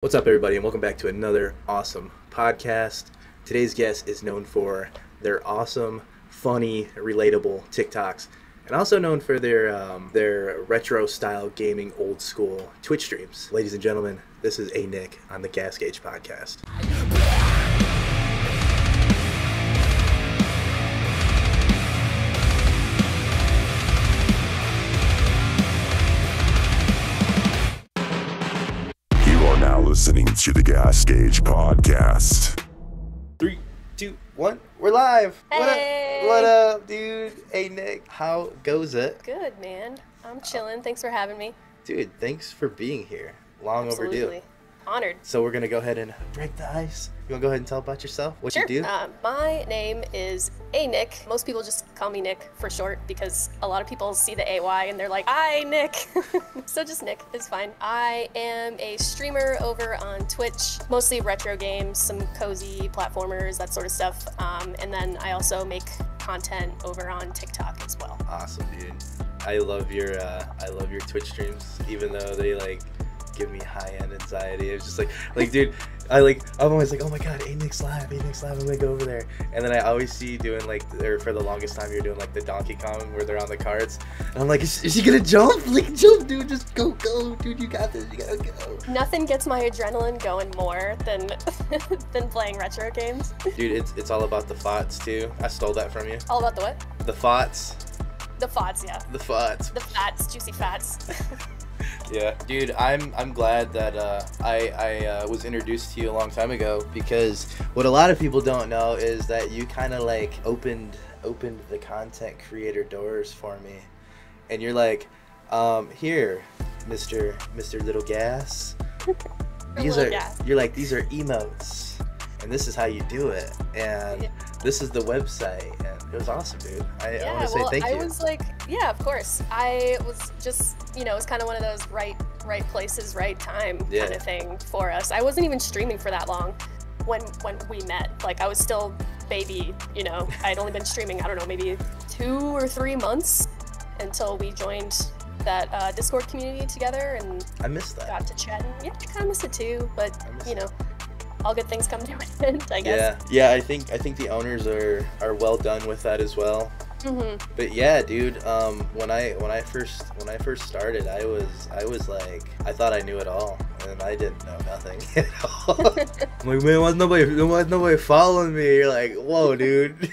What's up, everybody, and welcome back to another awesome podcast. Today's guest is known for their awesome, funny, relatable TikToks, and also known for their retro-style gaming, old-school Twitch streams. Ladies and gentlemen, this is A. Nick on the Gas Gauge Podcast. Listening to the Gas Gauge Podcast. 3, 2, 1, we're live. Hey. What up, dude? Hey, Nick, how goes it? Good, man. I'm chilling. Thanks for having me. Dude, thanks for being here. Long Absolutely. overdue. Honored. So we're going to go ahead and break the ice. You want to go ahead and tell about yourself? What Sure. you do? My name is A. Nick. Most people just call me Nick for short because a lot of people see the AY and they're like, "Hi, Nick." So just Nick is fine. I am a streamer over on Twitch, mostly retro games, some cozy platformers, that sort of stuff. And then I also make content over on TikTok as well. Awesome, dude. I love your Twitch streams, even though they give me high-end anxiety. It's just like dude, I'm always like, oh my god, A Nick's live, I'm gonna go over there. And then I always see you doing or for the longest time you're doing the Donkey Kong where they're on the carts. And I'm like, is she gonna jump? Jump, dude, just go, dude, you got this, you gotta go. Nothing gets my adrenaline going more than than playing retro games. Dude, it's all about the FOTs too. I stole that from you. All about the what? The FOTs. The FOTs, yeah. The FOTs. The fats, juicy fats. Yeah, dude, I'm glad that I was introduced to you a long time ago, because what a lot of people don't know is that you kind of opened the content creator doors for me, and you're like, here, Mr. Little Gas, these are emotes, and this is how you do it, and this is the website, and it was awesome, dude. I want to say thank you. I was like, yeah, of course. I was just, it was kind of one of those right places, right time kind of thing for us. I wasn't even streaming for that long when we met. I was still baby, I'd only been streaming, I don't know, maybe 2 or 3 months until we joined that Discord community together, and I missed that. Got to chat. Yeah, I kind of missed it too, but all good things come to an end, I guess. Yeah. I think the owners are well done with that as well. Mm-hmm. But yeah, dude. When I first started, I was like, I thought I knew it all, and I didn't know nothing at all. I'm like, man, why nobody following me? You're like, whoa, dude.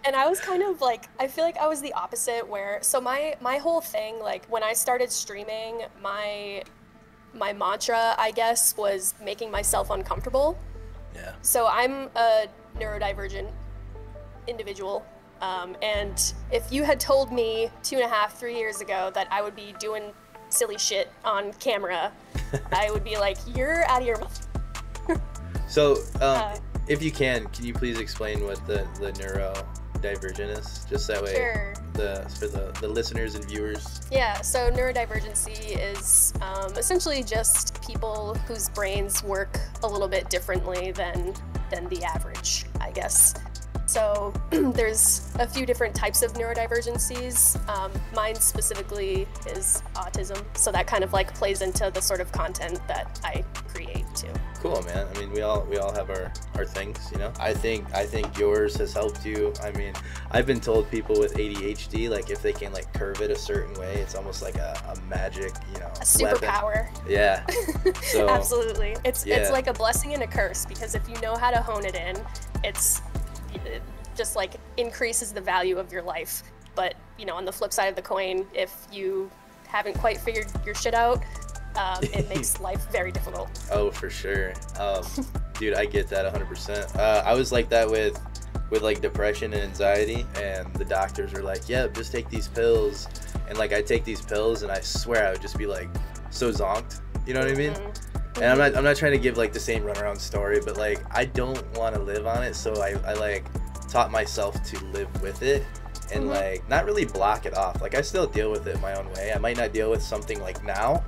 And I was kind of I feel like I was the opposite, where so my whole thing, when I started streaming, my mantra, I guess, was making myself uncomfortable. Yeah. So I'm a neurodivergent individual, and if you had told me 2.5, 3 years ago that I would be doing silly shit on camera, I would be like, you're out of your mind. So, if you can you please explain what the neurodivergent is, just that way. Sure. For the listeners and viewers. Yeah, so neurodivergency is essentially just people whose brains work a little bit differently than the average, I guess. So there's a few different types of neurodivergencies. Mine specifically is autism, so that kind of plays into the sort of content that I create too. Cool, man. I mean, we all have our things, I think yours has helped you. I mean, I've been told people with ADHD, if they can curve it a certain way, it's almost like a magic, a superpower. Yeah. So absolutely. It's like a blessing and a curse, because if you know how to hone it in, it just increases the value of your life. But on the flip side of the coin, if you haven't quite figured your shit out, it makes life very difficult. Oh, for sure. Dude, I get that 100%. I was like that with depression and anxiety, and the doctors were like, yeah, just take these pills. And I take these pills, and I swear I would just be so zonked. You know what I mean? Mm-hmm. And I'm not trying to give the same runaround story, but I don't want to live on it, so I taught myself to live with it, and not really block it off. I still deal with it my own way. I might not deal with something now,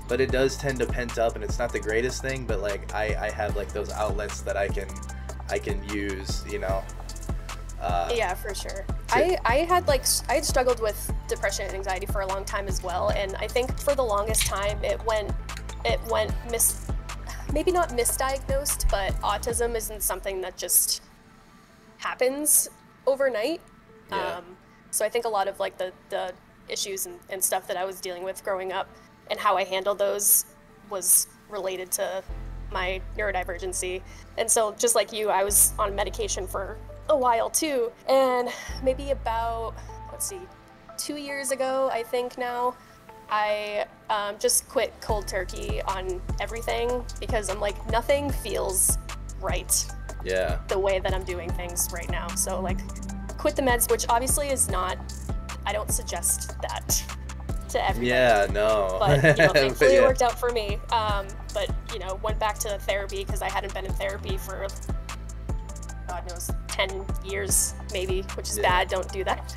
but it does tend to pent up, and it's not the greatest thing, but I have those outlets that I can use, yeah, for sure. I had struggled with depression and anxiety for a long time as well, and I think for the longest time it went maybe not misdiagnosed, but autism isn't something that just happens overnight. Yeah. So I think a lot of like the issues and stuff that I was dealing with growing up and how I handled those was related to my neurodivergency. And so just like you, I was on medication for a while too. And maybe about, 2 years ago, I think now, I just quit cold turkey on everything because I'm like, nothing feels right. Yeah. The way that I'm doing things right now. So like quit the meds, which obviously is not, I don't suggest that to everybody. Yeah, no. But, thankfully Yeah. it worked out for me. But, went back to therapy because I hadn't been in therapy for, God knows, 10 years maybe, which is bad. Don't do that.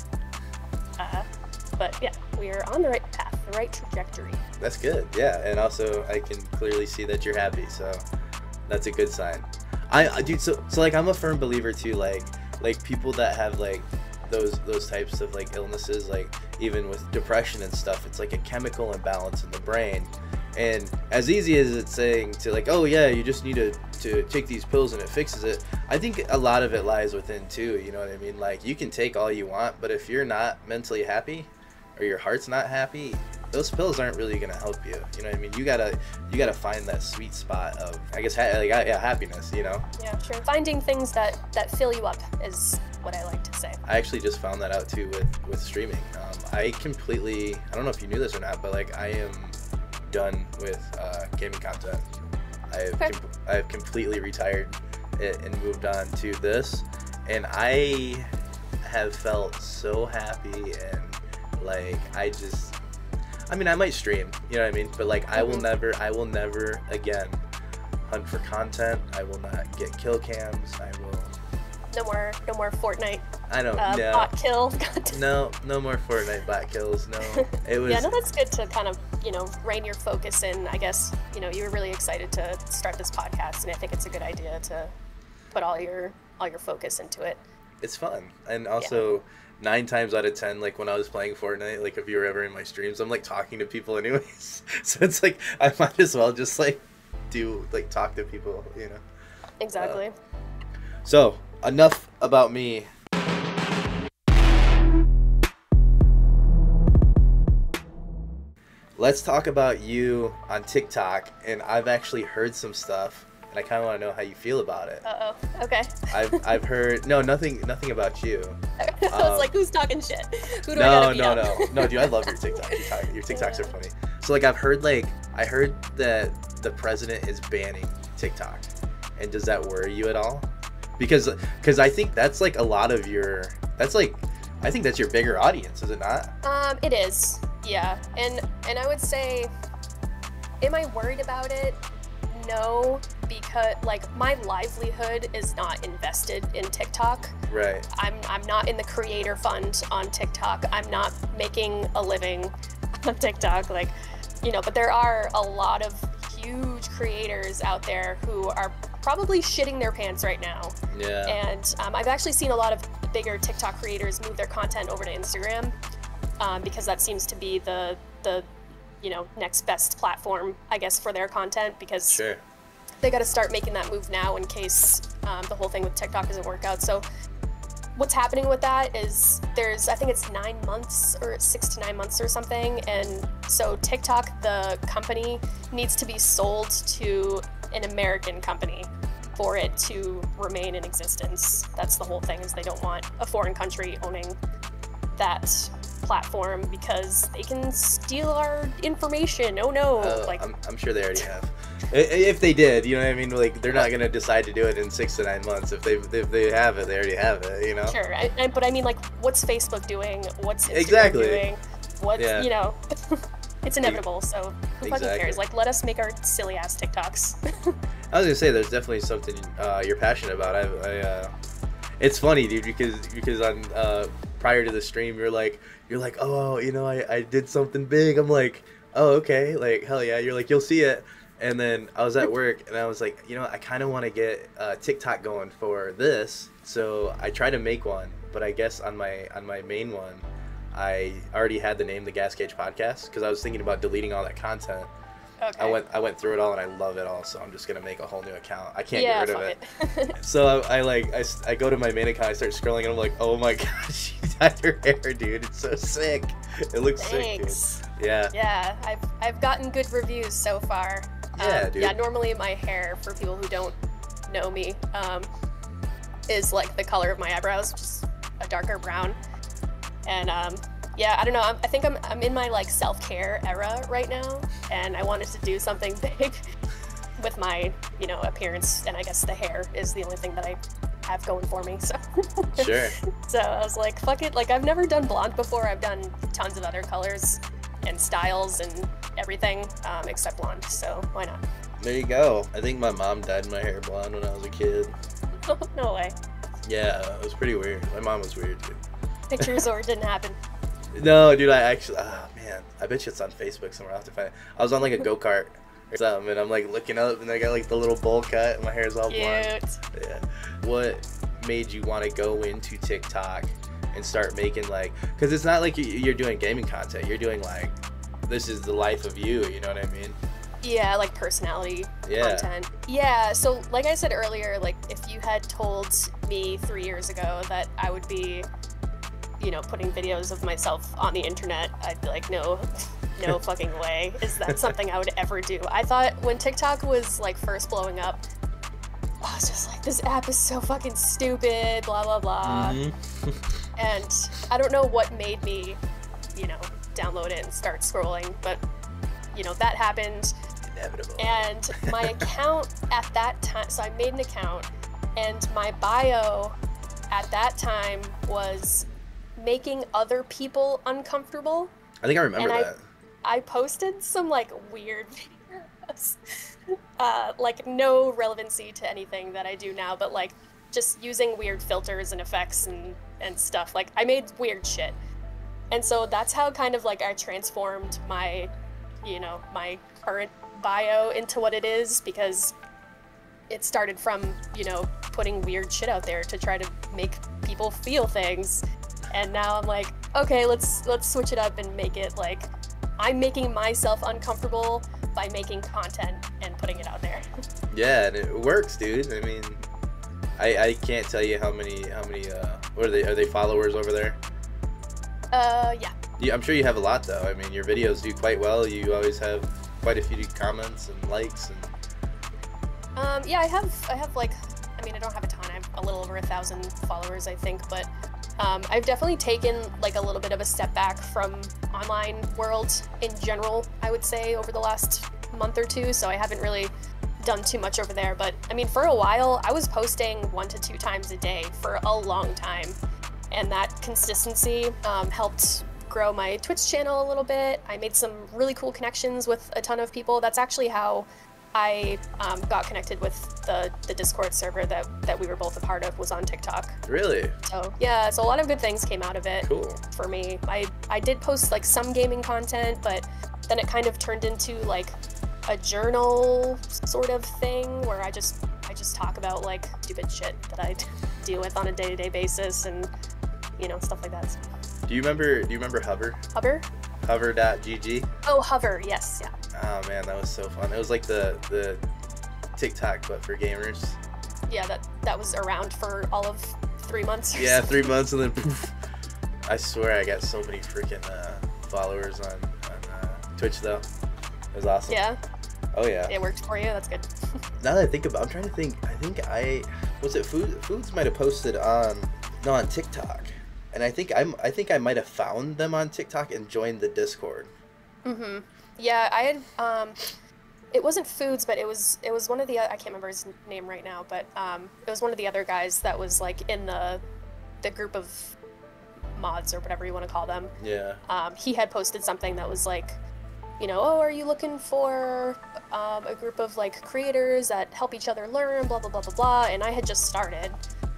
But yeah, we are on the right path, the right trajectory. That's good. Yeah, and also I can clearly see that you're happy, so that's a good sign. Dude, so like I'm a firm believer too, like people that have like those types of like illnesses, like even with depression and stuff, it's like a chemical imbalance in the brain. And as easy as it's saying to like, oh yeah, you just need to take these pills and it fixes it, I think a lot of it lies within too, you know what I mean? Like you can take all you want, but if you're not mentally happy or your heart's not happy, those pills aren't really gonna help you. You know what I mean? You gotta find that sweet spot of, I guess, happiness. You know? Yeah, sure. Finding things that fill you up is what I like to say. I actually just found that out too with streaming. I don't know if you knew this or not, but like I am done with gaming content. I have completely retired it and moved on to this, and I have felt so happy and like I might stream, you know what I mean? But like I will never again hunt for content. I will not get kill cams. I will. No more Fortnite. I don't know. Bot kill content. No more Fortnite bot kills. No, it was. Yeah, no, that's good to kind of rein your focus in. I guess you were really excited to start this podcast, and I think it's a good idea to put all your focus into it. It's fun, and also 9 times out of 10, like when I was playing Fortnite, like if you were ever in my streams, I'm like talking to people anyways. So it's like I might as well just like talk to people, Exactly. So enough about me. Let's talk about you on TikTok, and I've actually heard some stuff, and I kind of want to know how you feel about it. Uh-oh. Okay. I've heard nothing about you. I was like, who's talking shit? Who do I gotta beat up? No, dude, I love your TikTok. Your TikToks are funny. So like I heard that the president is banning TikTok, and does that worry you at all? Because I think that's like a lot of your I think that's your bigger audience, is it not? It is. Yeah. And I would say, am I worried about it? No, because like my livelihood is not invested in TikTok. Right. I'm not in the creator fund on TikTok. I'm not making a living on TikTok, but there are a lot of huge creators out there who are probably shitting their pants right now. Yeah. And I've actually seen a lot of bigger TikTok creators move their content over to Instagram because that seems to be the next best platform, I guess, for their content, because sure. They got to start making that move now in case the whole thing with TikTok doesn't work out. So what's happening with that is I think it's 9 months or 6 to 9 months or something. And so TikTok, the company, needs to be sold to an American company for it to remain in existence. That's the whole thing, is they don't want a foreign country owning that platform because they can steal our information. Oh no. I'm sure they already have. If they did, you know what I mean? Like, they're not gonna decide to do it in 6 to 9 months. If they have it, they already have it, you know? Sure, but I mean, like, what's Facebook doing? What's Instagram exactly doing? What's, it's inevitable, so who fucking cares? Like, let us make our silly ass TikToks. I was gonna say, there's definitely something you're passionate about. It's funny, dude, because on prior to the stream, you're like, oh, I did something big. I'm like, oh, okay, like, hell yeah. You're like, you'll see it. And then I was at work, and I was like, I kind of want to get TikTok going for this. So I tried to make one, but I guess on my main one, I already had the name The Gas Gauge Podcast, because I was thinking about deleting all that content. Okay. I went through it all and I love it all, so I'm just gonna make a whole new account. I can't Yeah, get rid of fuck it. it. So I go to my main account, I start scrolling, and I'm like, oh my gosh, she dyed her hair, dude. It's so sick. It looks Thanks. sick, dude. Yeah. Yeah, I've gotten good reviews so far. Yeah, dude. Yeah, normally my hair, for people who don't know me, is like the color of my eyebrows, just a darker brown. And yeah, I don't know. I think I'm in my like self-care era right now, and I wanted to do something big with my, you know, appearance, and I guess the hair is the only thing that I have going for me. So Sure. so I was like, fuck it. Like, I've never done blonde before. I've done tons of other colors and styles and everything, except blonde. So why not? There you go. I think my mom dyed my hair blonde when I was a kid. No way. Yeah, it was pretty weird. My mom was weird too. Pictures or it didn't happen. No, dude, I actually, oh man, I bet you it's on Facebook somewhere. I'll have to find it. I was on like a go-kart or something, and I'm like looking up, and I got like the little bowl cut, and my hair's all blonde. Cute. Yeah. What made you want to go into TikTok and start making like, because it's not like you're doing gaming content. You're doing like, this is the life of you. You know what I mean? Yeah, like personality Yeah. content. Yeah, so like I said earlier, like if you had told me 3 years ago that I would be, you know, putting videos of myself on the internet, I'd be like, no fucking way. Is that something I would ever do? I thought when TikTok was like first blowing up, I was just like, this app is so fucking stupid, blah, blah, blah. Mm-hmm. And I don't know what made me, you know, download it and start scrolling, but, you know, that happened. Inevitable. And my account at that time, so I made an account, and my bio at that time was making other people uncomfortable. I think I remember And that. I posted some like weird videos, like no relevancy to anything that I do now, but like just using weird filters and effects and stuff. Like I made weird shit. And so that's how kind of like I transformed my, you know, my current bio into what it is, because it started from, you know, putting weird shit out there to try to make people feel things. And now I'm like, okay, let's switch it up and make it like I'm making myself uncomfortable by making content and putting it out there. Yeah, and it works, dude. I mean, I can't tell you how many what are they followers over there? Yeah. I'm sure you have a lot though. I mean, your videos do quite well. You always have quite a few comments and likes and. Yeah, I have like, I mean, I don't have a ton. I have a little over 1,000 followers, I think, but I've definitely taken like a little bit of a step back from online world in general, I would say, over the last month or two. So I haven't really done too much over there. But I mean, for a while, I was posting 1 to 2 times a day for a long time. And that consistency helped grow my Twitch channel a little bit. I made some really cool connections with a ton of people. That's actually how I got connected with the Discord server that we were both a part of, was on TikTok. Really? So yeah, so a lot of good things came out of it. Cool. For me. I did post like some gaming content, but then it kind of turned into like a journal sort of thing where I just talk about like stupid shit that I deal with on a day-to-day basis, and you know, stuff like that. Do you remember Hover? Hover? Hover.gg? Oh, Hover, yes, yeah. Oh man, that was so fun. It was like the TikTok but for gamers. Yeah, that was around for all of 3 months. Yeah, 3 months, and then poof. I swear I got so many freaking followers on Twitch though. It was awesome. Yeah. Oh yeah. It worked for you. That's good. Now that I think about, I'm trying to think. I think Foods might have posted on TikTok, and I think I might have found them on TikTok and joined the Discord. Mm-hmm. Yeah, I had it wasn't Foods, but it was one of the, I can't remember his name right now, but it was one of the other guys that was like in the group of mods or whatever you want to call them. Yeah. He had posted something that was like, you know, oh, are you looking for a group of like creators that help each other learn, blah blah blah blah blah. And I had just started,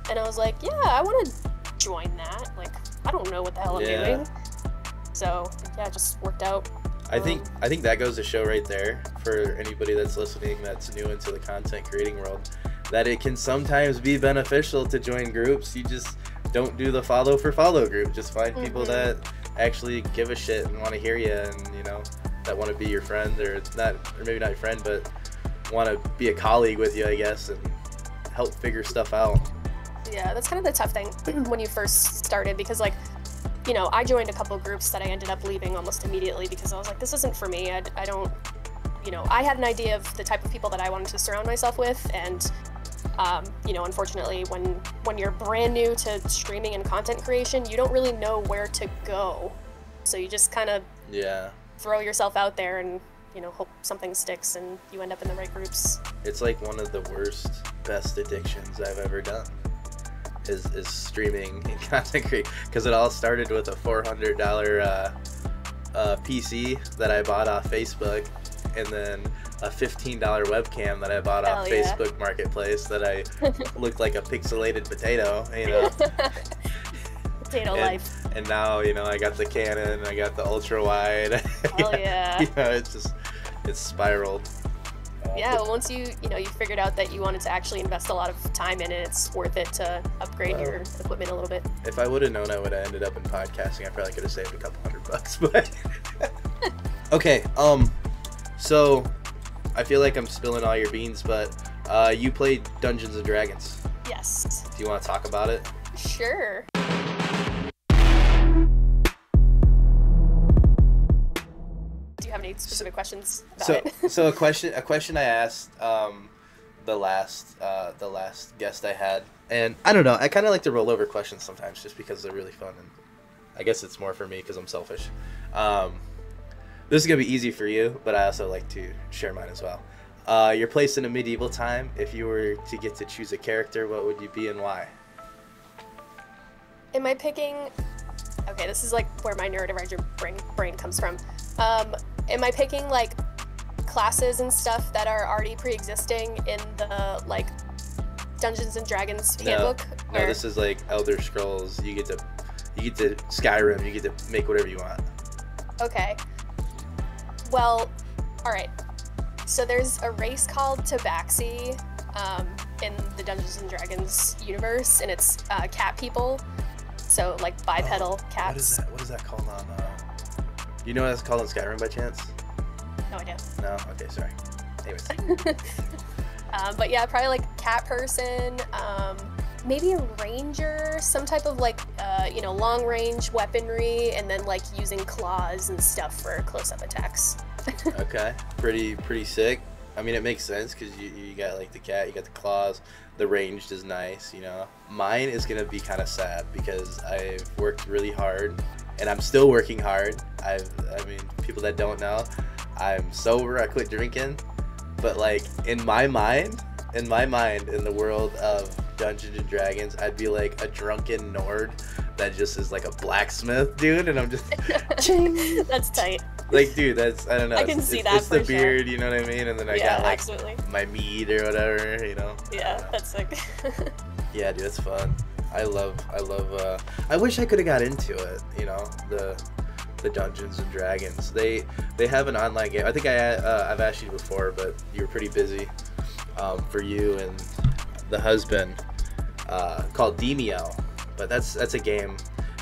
and I was like, yeah, I want to join that. Like, I don't know what the hell I'm doing. So yeah, it just worked out. I think that goes to show right there for anybody that's listening that's new into the content creating world, that it can sometimes be beneficial to join groups. You just don't do the follow for follow group. Just find people that actually give a shit and want to hear you, and you know, that want to be your friend, or maybe not your friend, but want to be a colleague with you, I guess, and help figure stuff out. Yeah, that's kind of the tough thing when you first started, because like, you know, I joined a couple groups that I ended up leaving almost immediately because I was like, this isn't for me. I don't, you know, I had an idea of the type of people that I wanted to surround myself with, and you know, unfortunately, when you're brand new to streaming and content creation, you don't really know where to go. So you just kind of throw yourself out there and, you know, hope something sticks and you end up in the right groups. It's like one of the best addictions I've ever done is streaming and content creation, because it all started with a $400 PC that I bought off Facebook, and then a $15 webcam that I bought off Facebook Marketplace that I looked like a pixelated potato, you know. Potato life. And now, you know, I got the Canon, I got the ultra wide. Hell yeah. You know, it's spiraled. Yeah, well, once you figured out that you wanted to actually invest a lot of time in it, it's worth it to upgrade your equipment a little bit. If I would have known I would have ended up in podcasting, I probably could have saved a couple $100, but okay, so I feel like I'm spilling all your beans, but you played Dungeons and Dragons. Yes. Do you want to talk about it? Sure. Do you have any specific questions about it? So a question I asked the last guest I had, and I don't know, I kind of like to roll over questions sometimes just because they're really fun, and I guess it's more for me because I'm selfish. This is gonna be easy for you, but I also like to share mine as well. You're placed in a medieval time. If you were to get to choose a character, what would you be and why? Am I picking... Okay, this is like where my neurodivergent brain comes from. Am I picking like classes and stuff that are already pre-existing in the like Dungeons and Dragons handbook? No, this is like Elder Scrolls. You get to Skyrim. You get to make whatever you want. Okay. Well, all right. So there's a race called Tabaxi in the Dungeons and Dragons universe, and it's cat people. So like bipedal cats. What is that called on? You know what that's called in Skyrim by chance? No idea. No. Okay, sorry. Anyways. But yeah, probably like cat person. Maybe a ranger, some type of like long range weaponry, and then like using claws and stuff for close-up attacks. Okay, pretty sick. I mean, it makes sense because you got like the cat, you got the claws, the ranged is nice, you know. Mine is gonna be kind of sad because I've worked really hard, and I'm still working hard. I mean, people that don't know, I'm sober. I quit drinking, but like in my mind, in the world of Dungeons and Dragons, I'd be like a drunken Nord that just is like a blacksmith, dude, and I'm just That's tight. Like, dude, that's, I don't know. I can see that. It's the beard, you know what I mean? And then I got like absolutely. my mead or whatever, you know? Yeah, that's sick. Yeah, dude, it's fun. I love, I wish I could have got into it, you know, the Dungeons and Dragons. They have an online game. I think I've asked you before, but you were pretty busy, for you and the husband, called Demio. But that's a game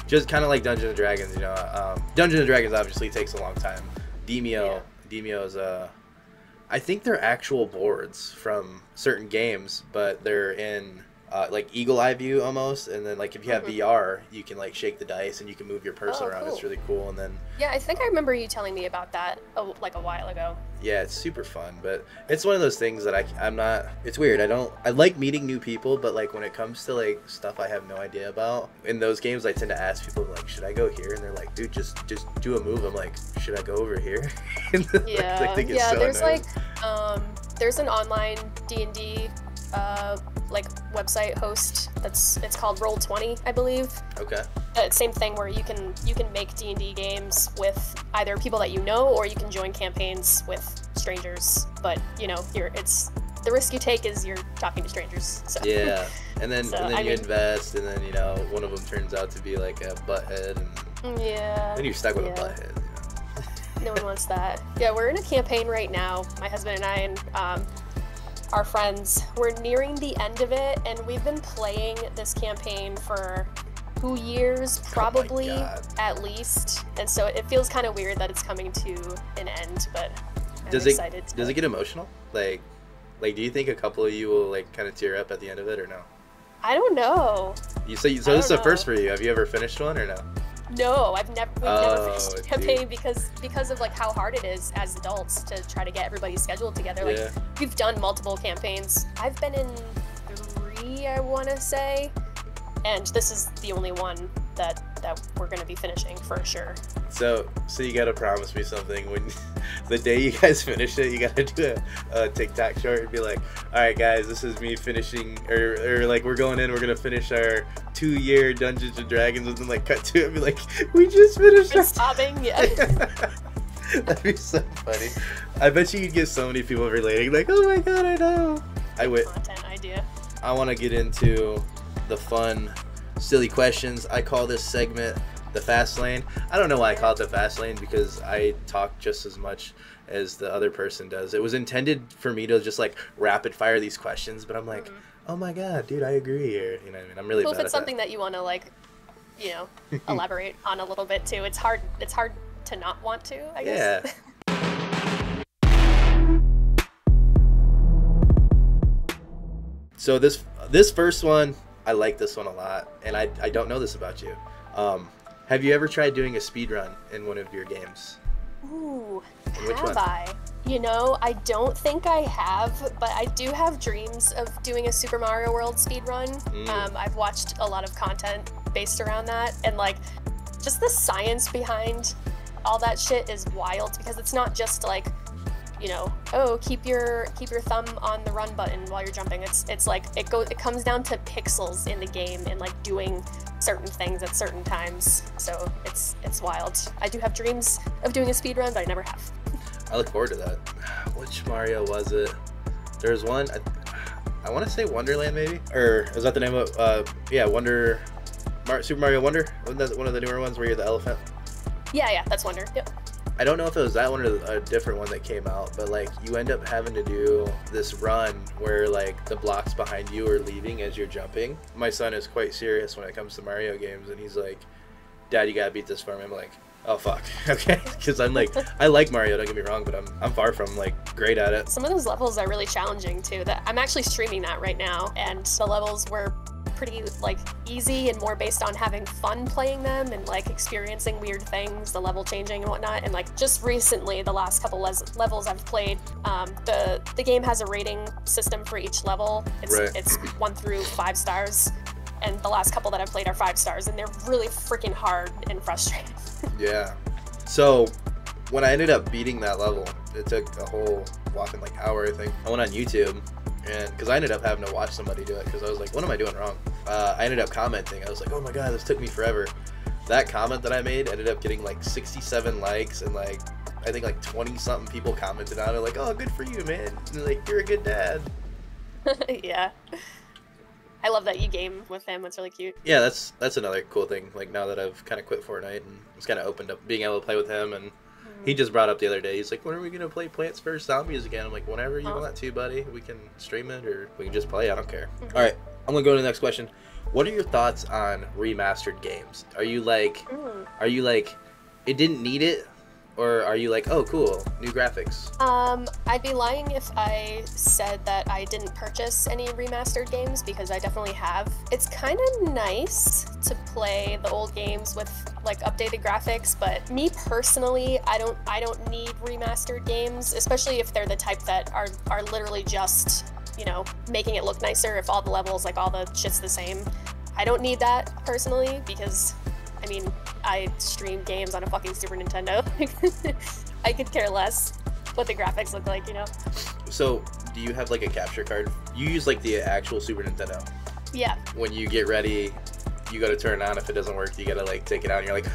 just kind of like Dungeons and Dragons, you know. Dungeons and Dragons obviously takes a long time. Demio is I think they're actual boards from certain games, but they're in like eagle eye view almost, and then like if you have VR, you can like shake the dice and you can move your person around. Cool. It's really cool. And then I think I remember you telling me about that like a while ago. Yeah, it's super fun, but it's one of those things that I'm not, it's weird. I like meeting new people, but like when it comes to like stuff I have no idea about, in those games I tend to ask people like, should I go here? And they're like, dude, just do a move. I'm like, should I go over here? Yeah, they get so there's annoyed. like there's an online D&D like website host it's called Roll20, I believe. Okay. Same thing where you can make D&D games with either people that you know, or you can join campaigns with strangers. But you know, it's the risk you take is you're talking to strangers. So. Yeah, and then you invest, and then you know one of them turns out to be like a butthead, and then you're stuck with a butthead. You know? No one wants that. Yeah, we're in a campaign right now, my husband and I, and our friends. We're nearing the end of it, and we've been playing this campaign for 2 years, probably, God. at least. And so it feels kind of weird that it's coming to an end, but I'm Does excited. Does it get emotional? Like, do you think a couple of you will like kind of tear up at the end of it or no? I don't know. So this is a first for you. Have you ever finished one or no? No, we've never finished a dude. campaign because of like how hard it is as adults to try to get everybody's schedule together. Like we've done multiple campaigns. I've been in 3, I want to say, and this is the only one that we're gonna be finishing for sure. So you gotta promise me something. When the day you guys finish it, you gotta do a TikTok short and be like, all right guys, this is me finishing, or like we're going in, we're gonna finish our 2-year Dungeons and Dragons, and then like cut to it and be like, we just finished It's stopping, yeah. That'd be so funny. I bet you could get so many people relating, like, oh my god, I know. Content idea. I want to get into the fun, silly questions. I call this segment the fast lane. I don't know why I call it the fast lane, because I talk just as much as the other person does. It was intended for me to just like rapid fire these questions, but I'm like, oh my god, dude, I agree here. You know what I mean? I'm really bad at that. Well, if it's something that you want to like, elaborate on a little bit too, it's hard to not want to, I guess. Yeah. So this first one, I like this one a lot, and I don't know this about you. Have you ever tried doing a speed run in one of your games? Ooh, Which have one? I? I don't think I have, but I do have dreams of doing a Super Mario World speedrun. I've watched a lot of content based around that, and like, just the science behind all that shit is wild, because it's not just like, keep your thumb on the run button while you're jumping. It's like it comes down to pixels in the game and like doing certain things at certain times. So it's wild. I do have dreams of doing a speed run, but I never have. I look forward to that. Which Mario was it? There's one, I want to say Wonderland maybe? Or is that the name of, Super Mario Wonder? Wasn't that one of the newer ones where you're the elephant? Yeah, that's Wonder. Yep. I don't know if it was that one or a different one that came out, but like you end up having to do this run where like the blocks behind you are leaving as you're jumping. My son is quite serious when it comes to Mario games, and he's like, Dad, you gotta beat this for me. I'm like, oh fuck, okay, because I'm like, I like Mario, don't get me wrong, but I'm far from like great at it. Some of those levels are really challenging too. That I'm actually streaming that right now, and the levels were pretty like easy and more based on having fun playing them and like experiencing weird things, the level changing and whatnot. And like just recently, the last couple levels I've played, the game has a rating system for each level. It's 1 through 5 stars, and the last couple that I've played are 5 stars, and they're really freaking hard and frustrating. Yeah. So when I ended up beating that level, it took a whole whopping like hour, I think. I went on YouTube, and because I ended up having to watch somebody do it, because I was like, what am I doing wrong? I ended up commenting. I was like, oh my god, this took me forever. That comment that I made ended up getting like 67 likes, and like I think like 20 something people commented on it, like, oh, good for you, man, and like, you're a good dad. Yeah, I love that you game with him. It's really cute. Yeah, that's another cool thing. Like now that I've kind of quit Fortnite and it's kind of opened up being able to play with him, and he just brought up the other day, he's like, when are we gonna play Plants vs Zombies again? I'm like, whenever you want to, buddy. We can stream it or we can just play. I don't care. All right, I'm gonna go to the next question. What are your thoughts on remastered games? Are you like it didn't need it, or are you like, oh cool, new graphics? I'd be lying if I said that I didn't purchase any remastered games, because I definitely have. It's kind of nice to play the old games with like updated graphics, but me personally, I don't need remastered games, especially if they're the type that are literally just, making it look nicer. If all the levels, like all the shit's the same, I don't need that personally, because I mean, I stream games on a fucking Super Nintendo. I could care less what the graphics look like, So, do you have like a capture card? You use like the actual Super Nintendo? Yeah. When you get ready, you gotta turn it on. If it doesn't work, you gotta like take it out and you're like,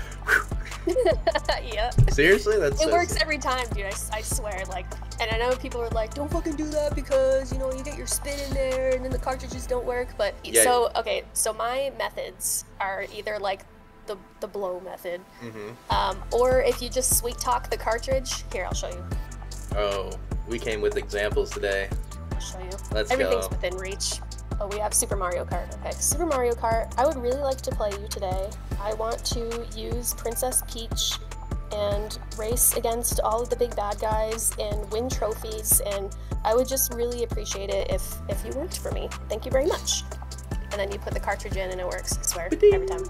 yeah. Seriously? It works every time, dude. I swear. Like, and I know people are like, don't fucking do that, because you get your spin in there and then the cartridges don't work. But yeah. So my methods are either like the blow method, or if you just sweet talk the cartridge. Here, I'll show you. Oh, we came with examples today. I'll show you. Let's Everything's go. within reach. Oh, we have Super Mario Kart. Okay, Super Mario Kart. I would really like to play you today. I want to use Princess Peach and race against all of the big bad guys and win trophies, and I would just really appreciate it if you worked for me. Thank you very much. And then you put the cartridge in and it works, I swear, every time.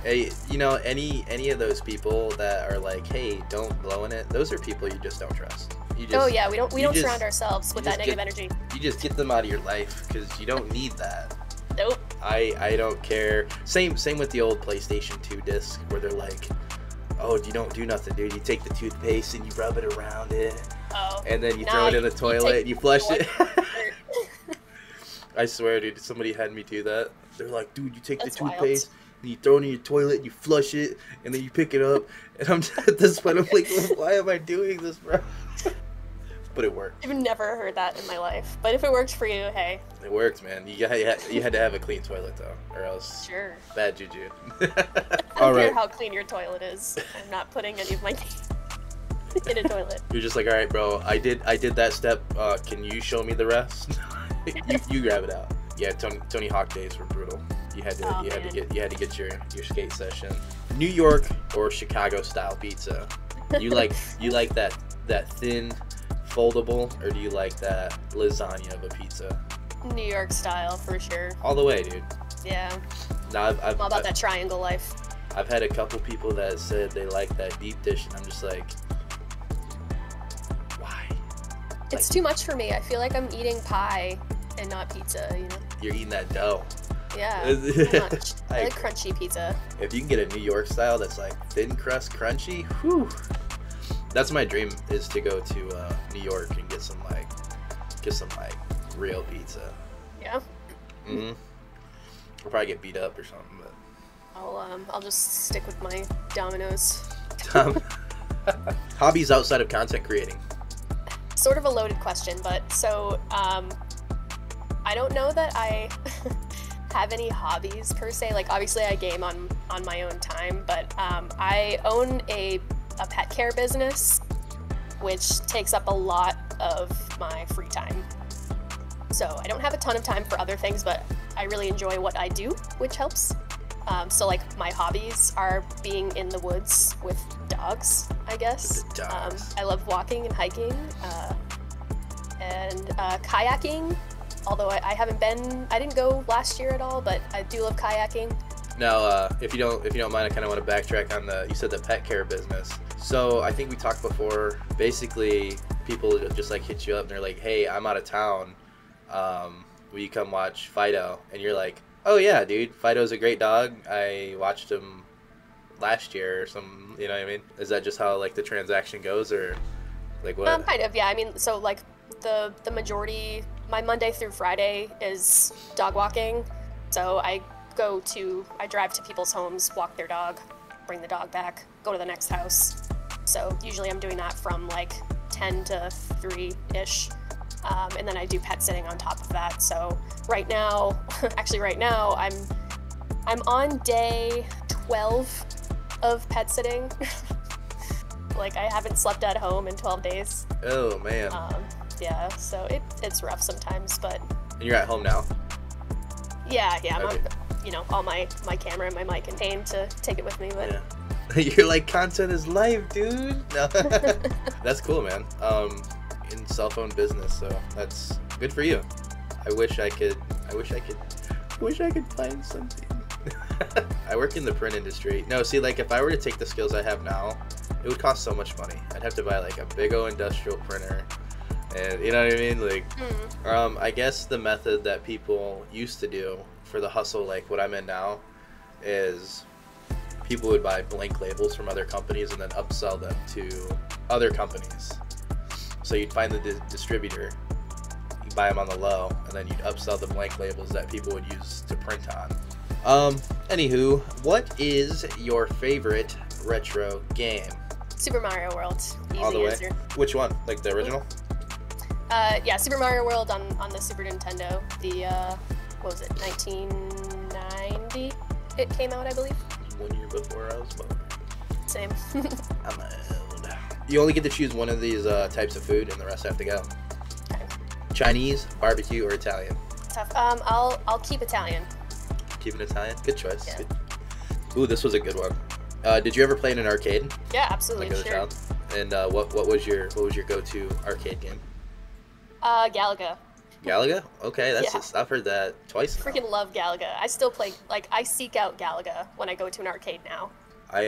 Hey, you know, any of those people that are like, hey, don't blow in it, those are people you just don't trust. You just, oh yeah, we don't surround ourselves with that negative energy. You just get them out of your life because you don't need that. Nope. I don't care. Same with the old PlayStation 2 disc where they're like, oh, you don't do nothing, dude. You take the toothpaste and you rub it around it. Oh. And then you throw it in the toilet and you flush it. I swear, dude, somebody had me do that. They're like, dude, you take the toothpaste and you throw it in your toilet and you flush it and then you pick it up. And I'm just, at this point, I'm like, why am I doing this, bro? But it worked. I've never heard that in my life. But if it works for you, hey. It works, man. You had to have a clean toilet, though, or else bad juju. I don't care how clean your toilet is. I'm not putting any of my teeth in a toilet. You're just like, all right, bro. I did that step. Can you show me the rest? you grab it out. Yeah, Tony Hawk days were brutal. You had to get your skate session. New York or Chicago style pizza. You like that thin, foldable, or do you like that lasagna of a pizza? New York style for sure. All the way, dude. Yeah. Now I'm all about that triangle life. I've had a couple people that said they like that deep dish, and I'm just like, why? It's too much for me. I feel like I'm eating pie and not pizza, you know? You're eating that dough. Yeah, too much. I like crunchy pizza. If you can get a New York style that's like thin crust crunchy, whew. That's my dream, is to go to New York and get some real pizza. Yeah. Mhm. I'll probably get beat up or something, but I'll just stick with my Domino's. Hobbies outside of content creating. Sort of a loaded question, but so I don't know that I have any hobbies per se. Like obviously I game on my own time, but I own a pet care business, which takes up a lot of my free time. So I don't have a ton of time for other things, but I really enjoy what I do, which helps. So like my hobbies are being in the woods with dogs, I guess. I love walking and hiking, and kayaking. Although I didn't go last year at all, but I do love kayaking. Now, if you don't mind, I kind of want to backtrack on you said the pet care business. So I think we talked before. Basically, people just like hit you up and they're like, "Hey, I'm out of town. Will you come watch Fido?" And you're like, "Oh yeah, dude, Fido's a great dog. I watched him last year or some." You know what I mean? Is that just how like the transaction goes, or like what? Kind of, yeah. I mean, so like the majority, my Monday through Friday is dog walking. So I drive to people's homes, walk their dog, bring the dog back, go to the next house. So usually I'm doing that from like 10 to 3-ish. And then I do pet sitting on top of that. So right now, I'm on day 12 of pet sitting. Like I haven't slept at home in 12 days. Oh man. Yeah, so it's rough sometimes, but. And you're at home now? Yeah, okay. I'm on, all my camera and my mic contained to take it with me, but. Yeah. You're like, content is life, dude. No. That's cool, man. In cell phone business, so that's good for you. I wish I could find something. I work in the print industry. No, see, like if I were to take the skills I have now, it would cost so much money. I'd have to buy like a big old industrial printer, and you know what I mean? Like, I guess the method that people used to do for the hustle, like what I'm in now, is people would buy blank labels from other companies and then upsell them to other companies. So you'd find the distributor, you buy them on the low, and then you'd upsell the blank labels that people would use to print on. Anywho, what is your favorite retro game? Super Mario World. Easy all the way. Answer. Which one? Like the original? Yeah, Super Mario World on the Super Nintendo. The what was it? 1990. It came out, I believe. 1 year before I was born. Same. I'm old. You only get to choose one of these types of food, and the rest have to go. Okay. Chinese, barbecue, or Italian? Tough. I'll keep Italian. Keep it Italian. Good choice. Yeah. Good. Ooh, this was a good one. Did you ever play in an arcade? Yeah, absolutely. Like as a child? And what was your go-to arcade game? Galaga. Galaga? Okay, that's Yeah. just, I've heard that twice now. Freaking love Galaga. I still play, like, I seek out Galaga when I go to an arcade now. I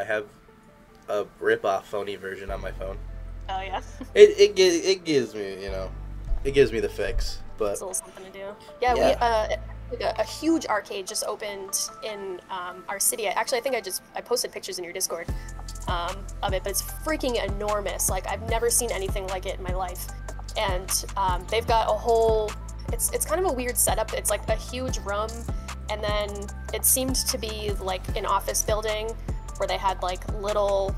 have a rip-off phony version on my phone. Oh, yeah? It gives me, it gives me the fix, but It's a little something to do. Yeah, Yeah. a huge arcade just opened in our city. Actually, I think I posted pictures in your Discord of it, but it's freaking enormous. Like, I've never seen anything like it in my life. And they've got a whole, it's kind of a weird setup. It's like a huge room, and then it seemed to be like an office building where they had like little,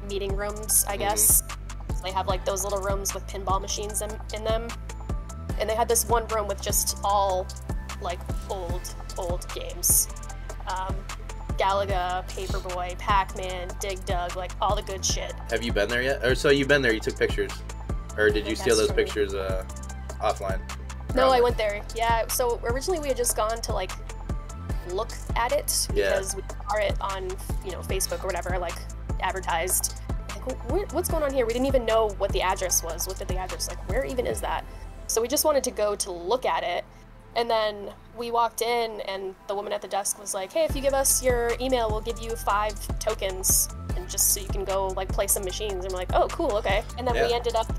meeting rooms, I guess. So they have like those little rooms with pinball machines in them. And they had this one room with just all like old games. Galaga, Paperboy, Pac-Man, Dig Dug, like all the good shit. have you been there yet? Or so you've been there, you took pictures? Or did you steal those pictures offline? No, I went there. Yeah, so originally we had just gone to like look at it because we saw it on, Facebook or whatever, like advertised. Like, what's going on here? We didn't even know what the address was. Looked at the address, like, where even is that? So we just wanted to go to look at it. And then we walked in, and the woman at the desk was like, hey, if you give us your email, we'll give you 5 tokens, and just so you can go, like, play some machines. And we're like, oh, cool, okay. And then we ended up,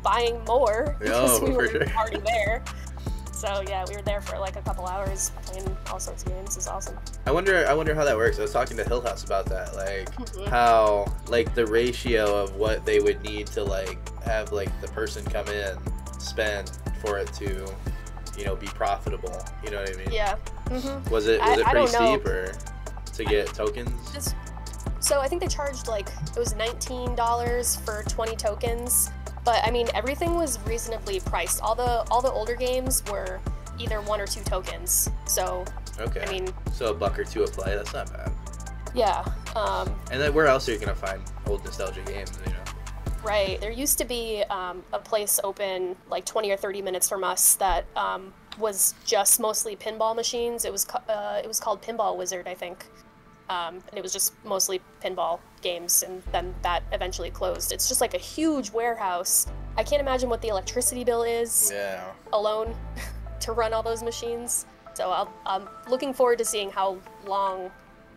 buying more because we were already there. So, yeah, we were there for, like, a couple hours playing all sorts of games. It was awesome. I wonder how that works. I was talking to Hill House about that, like, how, like, the ratio of what they would need to, like, have, like, the person come in, spend for it to, be profitable. You know what I mean? Yeah. Was it pretty steep or to get tokens? So I think they charged like, it was $19 for 20 tokens, but I mean everything was reasonably priced. All the older games were either 1 or 2 tokens. So okay. I mean, so $1 or $2 a play. That's not bad. Yeah. And then where else are you gonna find old nostalgia games? Right. There used to be a place open like 20 or 30 minutes from us that was just mostly pinball machines. It was called Pinball Wizard, I think. And it was just mostly pinball games, and then that eventually closed. It's just like a huge warehouse. I can't imagine what the electricity bill is alone to run all those machines. So I'm looking forward to seeing how long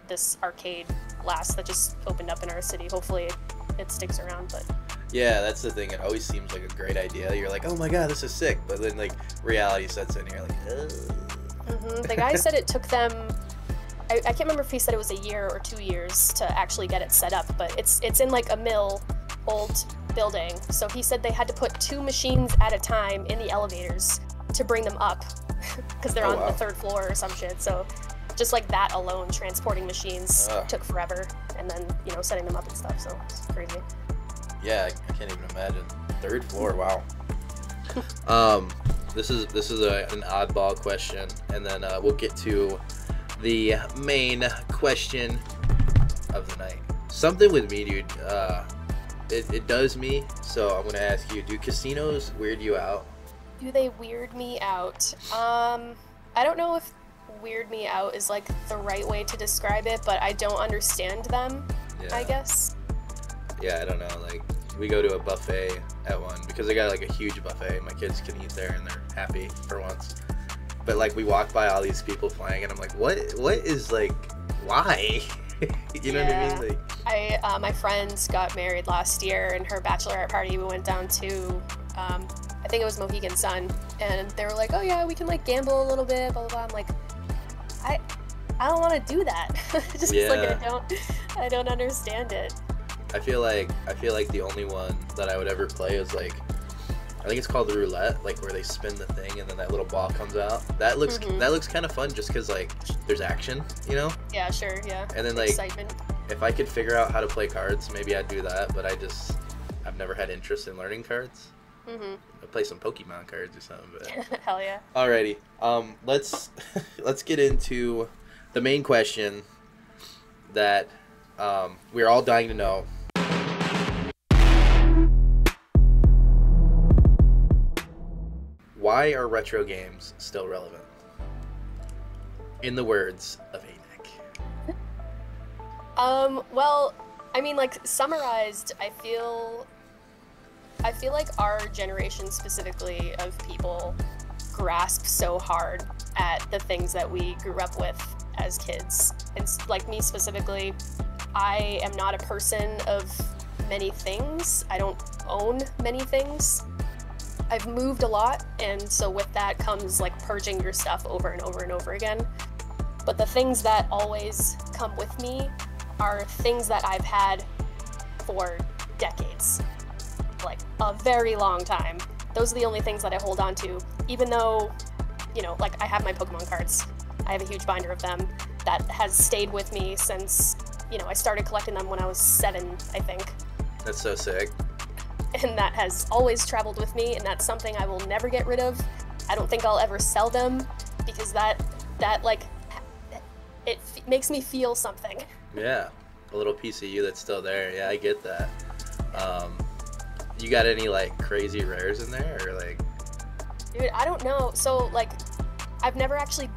this arcade lasts that just opened up in our city. Hopefully it sticks around, but... Yeah, that's the thing. It always seems like a great idea. You're like, oh my god, this is sick. But then, like, reality sets in. You're like, ugh. The guy said it took them... I can't remember if he said it was a year or 2 years to actually get it set up, but it's in, like, a old building. So he said they had to put 2 machines at a time in the elevators to bring them up because they're on the 3rd floor or some shit. So just, like, that alone, transporting machines took forever. And then, setting them up and stuff. So it's crazy. Yeah, I can't even imagine. 3rd floor, wow. This is an oddball question, and then we'll get to the main question of the night. Something with me, dude. It does me. So I'm gonna ask you: do casinos weird you out? Do they weird me out? I don't know if weird me out is like the right way to describe it, but I don't understand them. I guess. Yeah, I don't know. Like, we go to a buffet at one because they got like a huge buffet. My kids can eat there and they're happy for once. But like, we walk by all these people playing, and I'm like, what is, like, why? You know what I mean? Like, my friend got married last year, and her bachelorette party, we went down to I think it was Mohegan Sun, and they were like, oh yeah, we can like gamble a little bit, blah blah blah. I'm like, I don't want to do that. Just like I don't understand it. I feel like the only one that I would ever play is like, I think it's called the roulette, like where they spin the thing and then that little ball comes out. That looks kind of fun just because like there's action, you know? Yeah, sure, yeah. And then like excitement. If I could figure out how to play cards, maybe I'd do that. But I've never had interest in learning cards. I'll play some Pokemon cards or something. But hell yeah. Alrighty, let's get into the main question that we're all dying to know. why are retro games still relevant? In the words of Anik. Well, I mean, like, summarized, I feel like our generation specifically of people grasp so hard at the things that we grew up with as kids. And like me specifically, I am not a person of many things. I don't own many things. I've moved a lot, and so with that comes like purging your stuff over and over and over again. But the things that always come with me are things that I've had for decades, like a very long time. Those are the only things that I hold on to, even though, you know, like I have my Pokemon cards. I have a huge binder of them that has stayed with me since, you know, I started collecting them when I was 7, I think. That's so sick. And that has always traveled with me, and that's something I will never get rid of. I don't think I'll ever sell them, because that like, it makes me feel something. Yeah, a little piece of you that's still there. Yeah, I get that. You got any like crazy rares in there, or like? Dude, I don't know. So like, I've never actually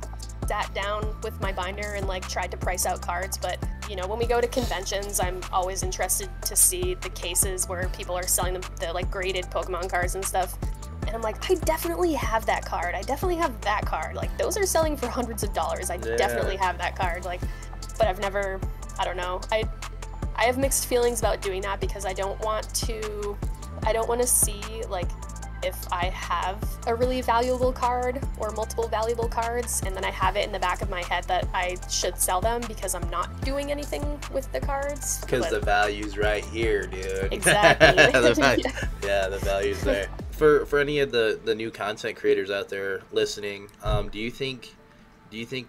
sat down with my binder and like tried to price out cards, but you know, when we go to conventions, I'm always interested to see the cases where people are selling them, the like graded Pokemon cards and stuff. And I'm like, I definitely have that card. I definitely have that card. Like, those are selling for hundreds of dollars. I definitely have that card. Like, but I've never, I don't know. I have mixed feelings about doing that, because I don't want to see like if I have a really valuable card or multiple valuable cards, and then I have it in the back of my head that I should sell them because I'm not doing anything with the cards. Because the value's right here, dude. Exactly. Yeah, the value's there. For any of the new content creators out there listening, do you think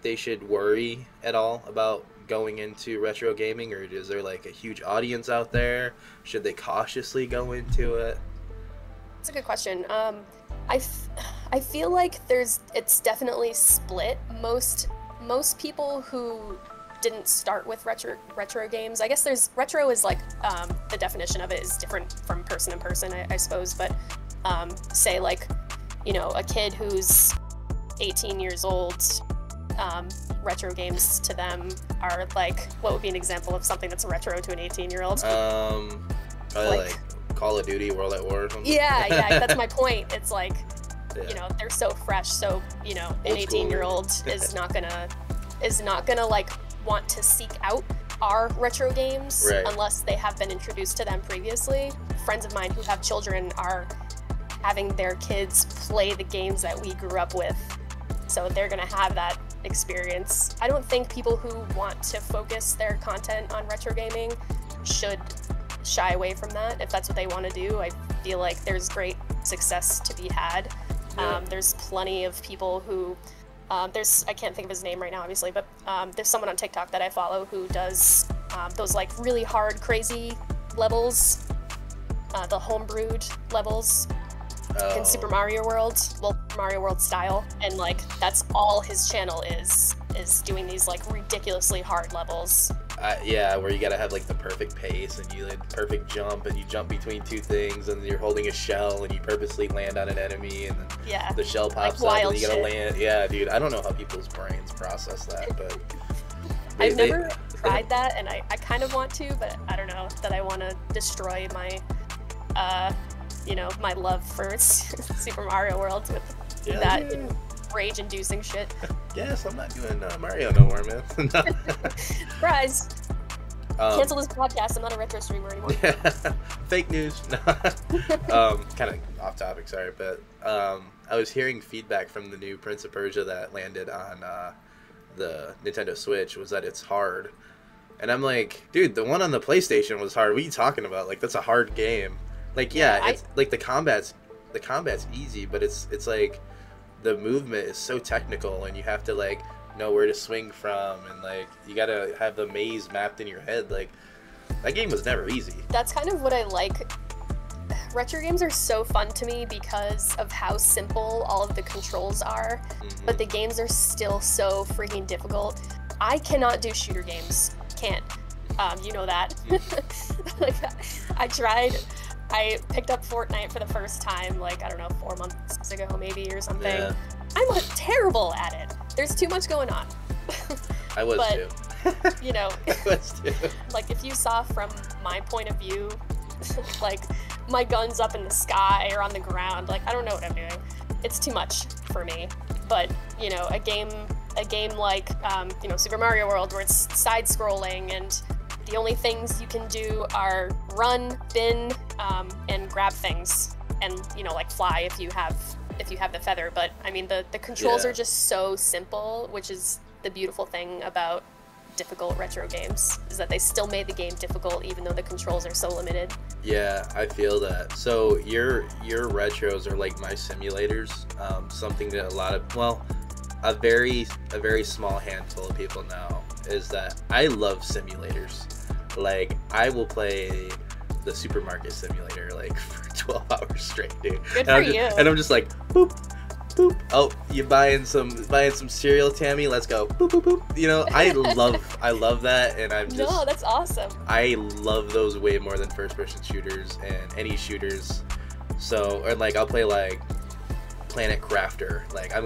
they should worry at all about going into retro gaming, or is there like a huge audience out there? Should they cautiously go into it? That's a good question. I feel like it's definitely split. Most people who didn't start with retro games, I guess retro is like, the definition of it is different from person to person, I suppose, but say like, you know, a kid who's 18 years old, retro games to them are like, what would be an example of something that's retro to an 18-year-old? Probably like Call of Duty, World at War or something. Yeah, that's my point. It's like, you know, they're so fresh, so, you know, an 18-year-old is not gonna like want to seek out our retro games, right, unless they have been introduced to them previously. Friends of mine who have children are having their kids play the games that we grew up with, so they're gonna have that experience. I don't think people who want to focus their content on retro gaming should shy away from that if that's what they want to do. I feel like there's great success to be had. Yeah. There's plenty of people who I can't think of his name right now, obviously, but there's someone on TikTok that I follow who does those like really hard, crazy levels, the homebrewed levels in Super Mario World, well, Mario World style, and like that's all his channel is doing these like ridiculously hard levels. Yeah, where you gotta have like the perfect pace, and you like perfect jump, and you jump between two things, and you're holding a shell, and you purposely land on an enemy, and then the shell pops like up, and you gotta shit. land. Yeah, dude, I don't know how people's brains process that, but I've never tried that, and I kind of want to, but I don't know that I want to destroy my, you know, my love for Super Mario World with that rage-inducing shit. Yes, I'm not doing Mario no more, man. Surprise! Cancel this podcast. I'm not a retro streamer anymore. Yeah. Fake news. Kind of off topic, sorry, but I was hearing feedback from the new Prince of Persia that landed on the Nintendo Switch was that it's hard. And I'm like, dude, the one on the PlayStation was hard. What are you talking about? Like, that's a hard game. Like, it's like the combat's easy, but it's like the movement is so technical, and you have to like know where to swing from, and like you gotta have the maze mapped in your head. Like, that game was never easy. That's kind of what I like. Retro games are so fun to me because of how simple all of the controls are, but the games are still so freaking difficult. I cannot do shooter games. Can't. You know that. Like, I tried I picked up Fortnite for the first time, like, I don't know, 4 months ago maybe or something. Yeah. I'm terrible at it. There's too much going on. I was but, too. You know, I was too. like, if you saw from my point of view, like, my gun's up in the sky or on the ground, like, I don't know what I'm doing. It's too much for me. But, you know, a game like, you know, Super Mario World, where it's side-scrolling and the only things you can do are run, bin, and grab things, and, you know, like, fly if you have the feather. But I mean, the controls are just so simple, which is the beautiful thing about difficult retro games, is that they still made the game difficult even though the controls are so limited. Yeah, I feel that. So your retros are like my simulators. Something that a very small handful of people know is that I love simulators. Like, I will play the supermarket simulator like for 12 hours straight, dude. Good for you. And I'm just like, boop, boop. Oh, you buying some cereal, Tammy? Let's go. Boop, boop, boop. You know, I love that, and I'm just. No, that's awesome. I love those way more than first-person shooters and any shooters. So, or like, I'll play like Planet Crafter. Like, I'm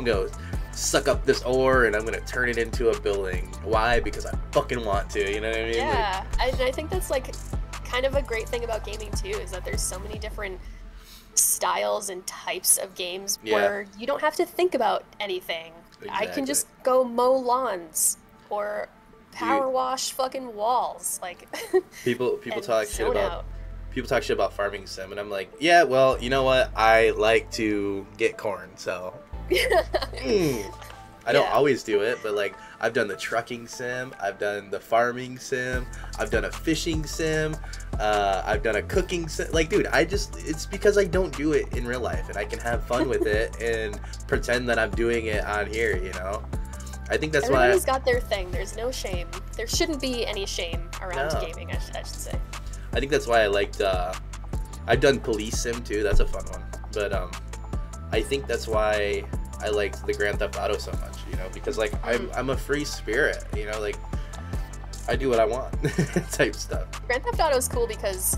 gonna suck up this ore and I'm gonna turn it into a building. Why? Because I fucking want to. You know what I mean? Yeah, and I think that's like kind of a great thing about gaming too, is that there's so many different styles and types of games where you don't have to think about anything. Exactly. I can just go mow lawns or power wash fucking walls. Like, people talk shit about people talk shit about farming sim, and I'm like, yeah, well, you know what? I like to get corn, so. I don't always do it, but like, I've done the trucking sim, I've done the farming sim, I've done a fishing sim, I've done a cooking sim. Like, dude, it's because I don't do it in real life, and I can have fun with it and pretend that I'm doing it on here, you know? I think that's why everybody's got their thing. There's no shame. There shouldn't be any shame around gaming, I should say. I think that's why I liked, I've done police sim too, that's a fun one, but I think that's why I liked the Grand Theft Auto so much, you know, because like I'm a free spirit, you know, like I do what I want type stuff. Grand Theft Auto is cool because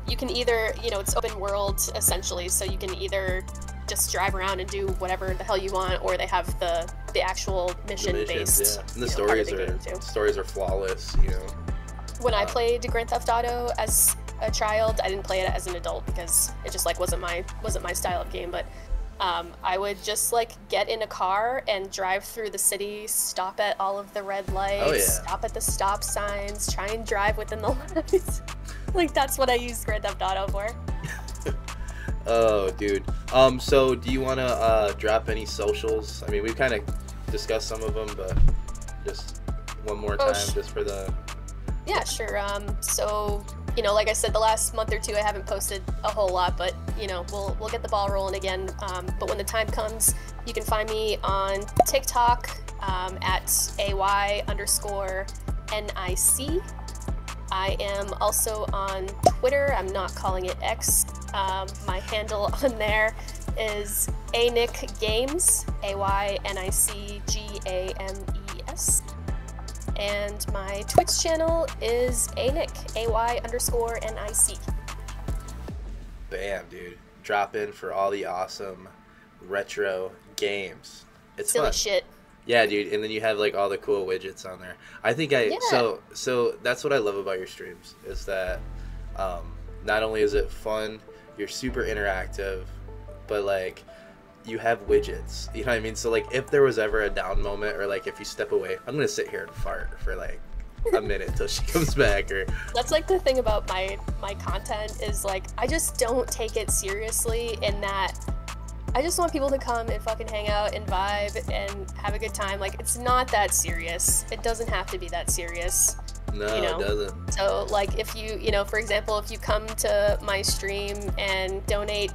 you can either, you know, it's open world essentially, so you can either just drive around and do whatever the hell you want, or they have the actual mission based. Yeah. And the stories are flawless, you know. When I played Grand Theft Auto as a child, I didn't play it as an adult because it just like wasn't my style of game, but I would just like get in a car and drive through the city, stop at all of the red lights, stop at the stop signs, try and drive within the lights. Like, that's what I used Grand Theft Auto for. Oh, dude. So do you want to drop any socials? I mean, we've kind of discussed some of them, but just one more time, just for the... Yeah, sure. So, you know, like I said, the last month or two I haven't posted a whole lot, but, you know, we'll get the ball rolling again. But when the time comes, you can find me on TikTok at AY_NIC. I am also on Twitter. I'm not calling it X. My handle on there is ANICGames, AYNICGAMES. And my Twitch channel is ANIC, AY_NIC. Bam, dude. Drop in for all the awesome retro games. It's silly fun. Shit. Yeah, dude. And then you have like all the cool widgets on there. I think so that's what I love about your streams, is that not only is it fun, you're super interactive, but like you have widgets, you know what I mean? So like, if there was ever a down moment, or like if you step away, I'm gonna sit here and fart for like a minute till she comes back. Or that's like the thing about my content, is like, I just don't take it seriously, in that I just want people to come and fucking hang out and vibe and have a good time. Like, it's not that serious. It doesn't have to be that serious. No, you know? It doesn't. So like, if you know, for example, if you come to my stream and donate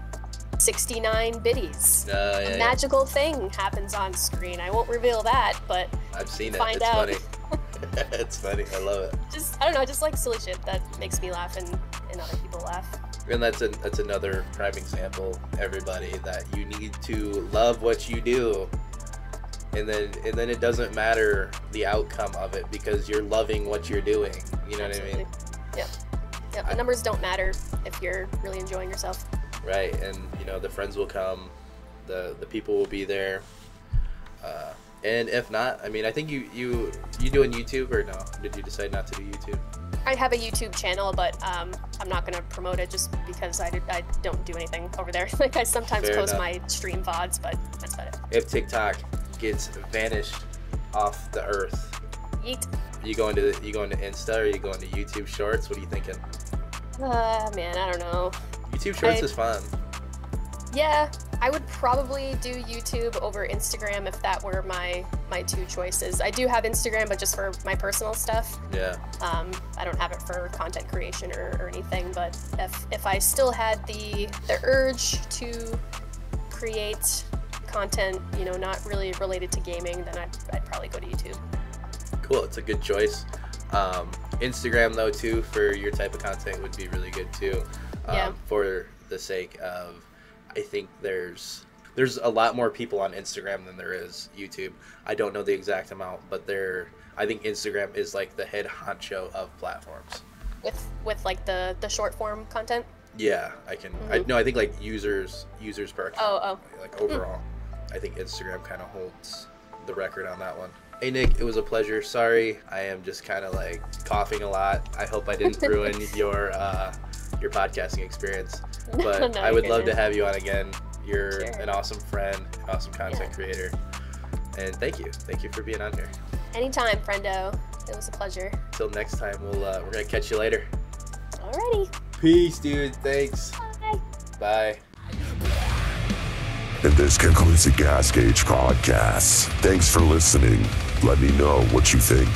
69 biddies, a magical thing happens on screen. I won't reveal that, but I've seen it. Find it's out. Funny. It's funny. I love it. I don't know, just like silly shit that makes me laugh and other people laugh. And that's another prime example, everybody, that you need to love what you do, and then it doesn't matter the outcome of it, because you're loving what you're doing. You know what I mean? Yeah. Yeah, the numbers don't matter if you're really enjoying yourself. Right, and you know the friends will come, the people will be there, and if not, I mean, I think you doing YouTube or no? Did you decide not to do YouTube? I have a YouTube channel, but I'm not gonna promote it just because I don't do anything over there. Like I sometimes Fair post enough. my stream VODs, but that's about it. If TikTok gets vanished off the earth, Yeet. you going to Insta or you going to YouTube Shorts? What are you thinking? Man, I don't know. YouTube Shorts is fun. Yeah, I would probably do YouTube over Instagram if that were my two choices. I do have Instagram, but just for my personal stuff. Yeah. I don't have it for content creation or anything, but if I still had the urge to create content, you know, not really related to gaming, then I'd probably go to YouTube. Cool, it's a good choice. Instagram though too for your type of content would be really good too. Yeah. For the sake of, I think there's a lot more people on Instagram than there is YouTube. I don't know the exact amount, but I think Instagram is like the head honcho of platforms. With like the short form content. Yeah, I can. Mm-hmm. I think like users per account. Oh. Like overall, I think Instagram kind of holds the record on that one. Hey Nick, it was a pleasure. Sorry, I am just kind of like coughing a lot. I hope I didn't ruin your podcasting experience, but No, I would you're love good. to have you on again. You're Sure. an awesome friend, an awesome content creator, and thank you for being on here. Anytime, friendo. It was a pleasure. Till next time, we're gonna catch you later. Alrighty. Peace, dude. Thanks. Bye. Bye. And this concludes the Gas Gauge Podcast. Thanks for listening. Let me know what you think.